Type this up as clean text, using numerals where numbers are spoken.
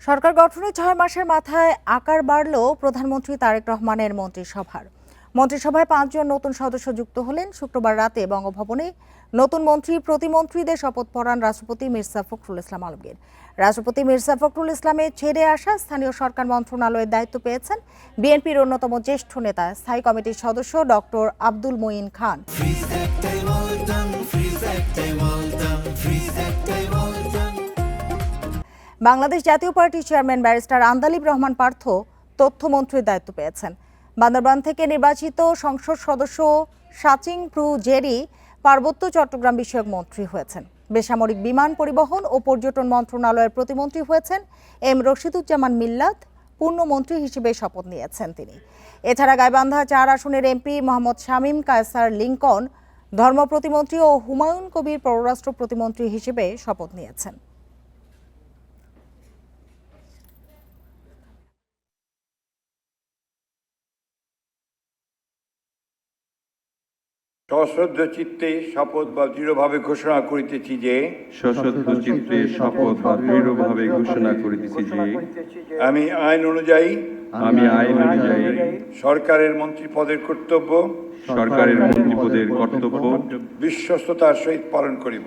সরকার গঠনে ৬ মাসের মাথায় আকার বাড়ল প্রধানমন্ত্রী তারেক রহমানের মন্ত্রিসভার। মন্ত্রিসভায় ৫ জন নতুন সদস্য যুক্ত হলেন। শুক্রবার রাতে বঙ্গভবনে নতুন মন্ত্রী প্রতিমন্ত্রীদের শপথ পড়ান রাষ্ট্রপতি মির্জা ফখরুল ইসলাম আলমগীর। রাষ্ট্রপতি মির্জা ফখরুল ইসলামের ছেড়ে আসা স্থানীয় সরকার মন্ত্রণালয়ের দায়িত্ব পেয়েছেন বিএনপির অন্যতম জ্যেষ্ঠ নেতা স্থায়ী কমিটির সদস্য ডক্টর আব্দুল মঈন খান। বাংলাদেশ জাতীয় পার্টির চেয়ারম্যান ব্যারিস্টার আন্দালিব রহমান পার্থ তথ্যমন্ত্রীর দায়িত্ব পেয়েছেন। বান্দরবান থেকে নির্বাচিত সংসদ সদস্য সাচিং প্রু জেরি পার্বত্য চট্টগ্রাম বিষয়ক মন্ত্রী হয়েছেন। বেসামরিক বিমান পরিবহন ও পর্যটন মন্ত্রণালয়ের প্রতিমন্ত্রী হয়েছেন এম রশিদুজ্জামান মিল্লাত। পূর্ণমন্ত্রী হিসেবে শপথ নিয়েছেন তিনি। এছাড়া গাইবান্ধা ৪ আসনের এমপি মোহাম্মদ শামীম কায়সার লিংকন ধর্ম প্রতিমন্ত্রী ও হুমায়ুন কবির পররাষ্ট্র প্রতিমন্ত্রী হিসেবে শপথ নিয়েছেন। সশ্রদ্ধ চিত্তে শপথ বা দৃঢ়ভাবে ঘোষণা করিতেছি যে আমি আইন অনুযায়ী সরকারের মন্ত্রী পদের কর্তব্য বিশ্বস্ততার সহিত পালন করিব।